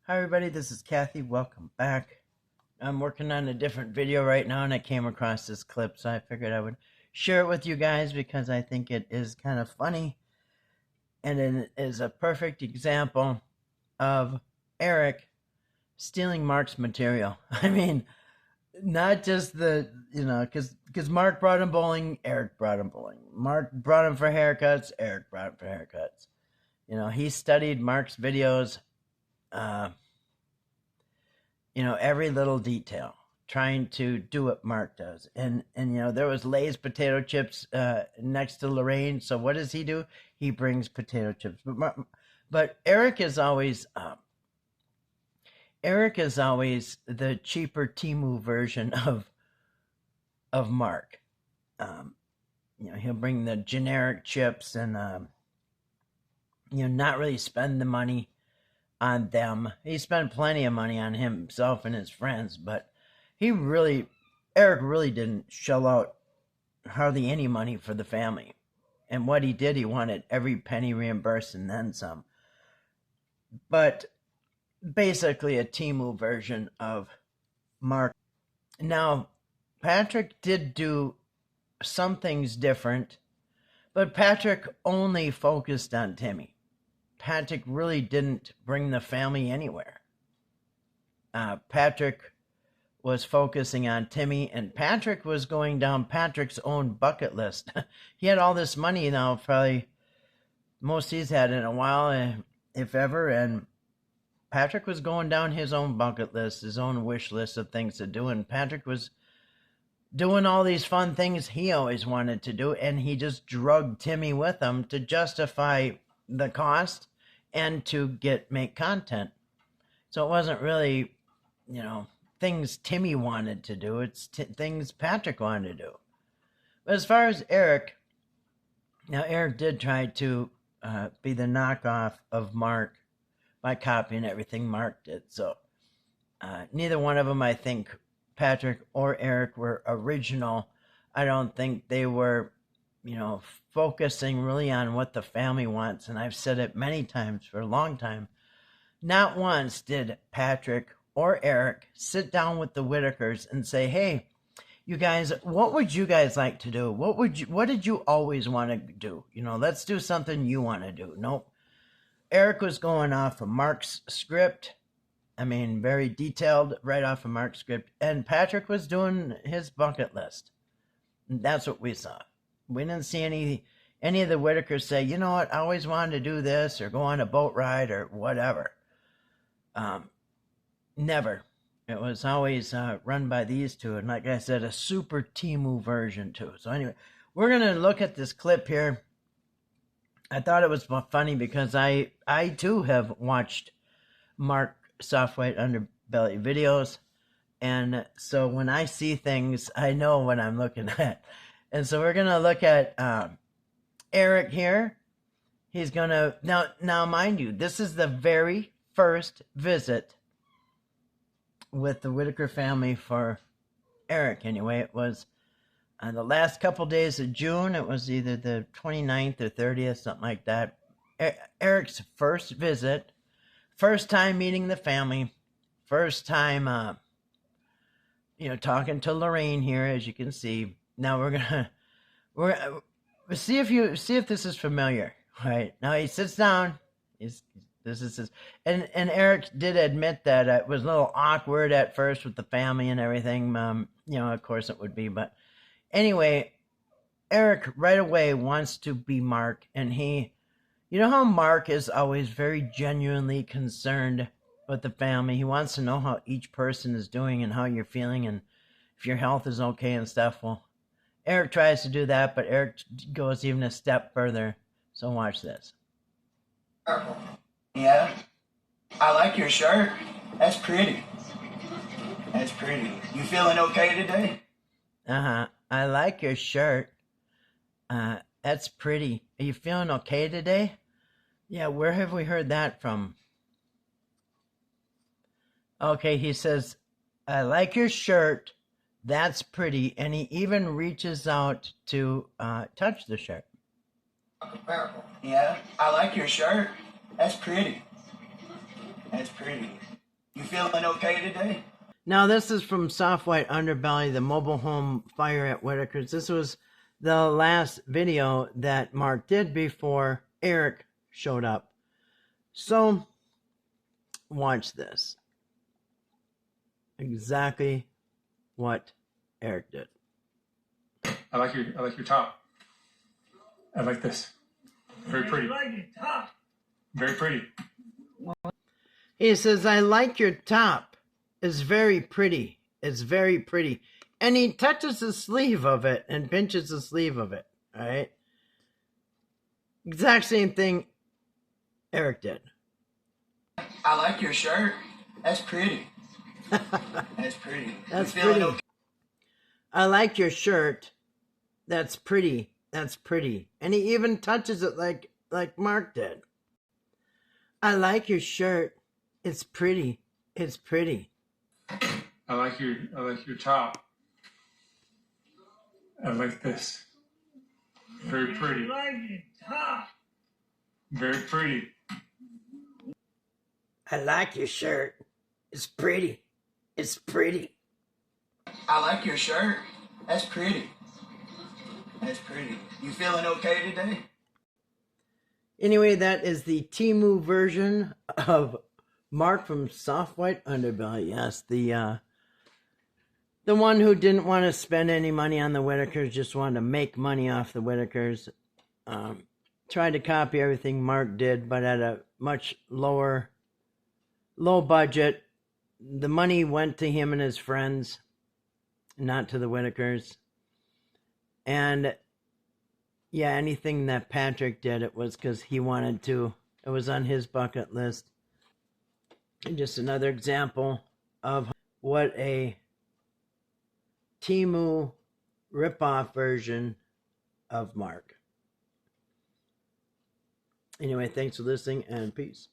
Hi everybody, this is Kathy. Welcome back. I'm working on a different video right now and I came across this clip, so I figured I would share it with you guys because I think it is kind of funny and it is a perfect example of Eric stealing Mark's material. I mean, not just because Mark brought him bowling, Eric brought him bowling. Mark brought him for haircuts, Eric brought him for haircuts. He studied Mark's videos. Every little detail, trying to do what Mark does. And there was Lay's potato chips next to Lorraine. So what does he do? He brings potato chips. But Eric is always the cheaper Temu version of Mark. He'll bring the generic chips and not really spend the money on them. He spent plenty of money on himself and his friends, but Eric really didn't shell out hardly any money for the family. And what he did, he wanted every penny reimbursed and then some. But basically a Temu version of Mark. Now, Patrick did do some things different, but Patrick only focused on Timmy. Patrick really didn't bring the family anywhere. Patrick was focusing on Timmy, and Patrick was going down Patrick's own bucket list. He had all this money now, probably most he's had in a while, if ever, and Patrick was going down his own bucket list, his own wish list of things to do, and Patrick was doing all these fun things he always wanted to do, and he just drugged Timmy with him to justify the cost and to make content. So it wasn't really, things Timmy wanted to do. It's things Patrick wanted to do. But as far as Eric, now Eric did try to be the knockoff of Mark by copying everything Mark did. So neither one of them, I think, Patrick or Eric, were original. I don't think they were focusing really on what the family wants. And I've said it many times for a long time. Not once did Patrick or Eric sit down with the Whitakers and say, hey, you guys, what would you guys like to do? What did you always want to do? Let's do something you want to do. Nope. Eric was going off of Mark's script. I mean, very detailed, right off of Mark's script. And Patrick was doing his bucket list. And that's what we saw. We didn't see any of the Whitakers say, you know what, I always wanted to do this or go on a boat ride or whatever. Never. It was always run by these two. And like I said, a super Temu version too. So anyway, we're going to look at this clip here. I thought it was funny because I too have watched Mark Soft White Underbelly videos. And so when I see things, I know what I'm looking at. And so we're going to look at Eric here. He's going to, now mind you, this is the very first visit with the Whitaker family for Eric. Anyway, it was the last couple days of June. It was either the 29th or 30th, something like that. Eric's first visit, first time meeting the family, first time, talking to Lorraine here, as you can see. Now we're gonna see if this is familiar. Right now he sits down. And Eric did admit that it was a little awkward at first with the family and everything. Of course it would be, but anyway, Eric right away wants to be Mark, and how Mark is always very genuinely concerned with the family. He wants to know how each person is doing and how you're feeling and if your health is okay and stuff. Well, Eric tries to do that, but Eric goes even a step further. So watch this. Yeah, I like your shirt. That's pretty. That's pretty. You feeling okay today? I like your shirt. That's pretty. Are you feeling okay today? Yeah, where have we heard that from? Okay, he says, I like your shirt. That's pretty. And he even reaches out to touch the shirt. Yeah, I like your shirt. That's pretty. That's pretty. feeling okay today? Now, this is from Soft White Underbelly, the mobile home fire at Whitaker's. This was the last video that Mark did before Eric showed up. So, watch this. Exactly what Eric did. I like your top. I like this. Very pretty. I like your top. Very pretty. He says, I like your top. It's very pretty. It's very pretty. And he touches the sleeve of it and pinches the sleeve of it. All right. Exact same thing Eric did. I like your shirt. That's pretty. That's pretty. That's You feeling pretty. okay? I like your shirt. That's pretty. That's pretty. And he even touches it like Mark did. I like your shirt. It's pretty. It's pretty. I like your top. I like this. Very pretty. I like your top. Very pretty. I like your shirt. It's pretty. It's pretty. I like your shirt. That's pretty. That's pretty. You feeling okay today? Anyway, that is the Temu version of Mark from Soft White Underbelly. Yes, the one who didn't want to spend any money on the Whitakers, just wanted to make money off the Whitakers. Tried to copy everything Mark did, but at a much low budget. The money went to him and his friends, not to the Whitakers. And yeah, anything that Patrick did, it was because he wanted to. It was on his bucket list. And just another example of what a Temu ripoff version of Mark. Anyway, thanks for listening and peace.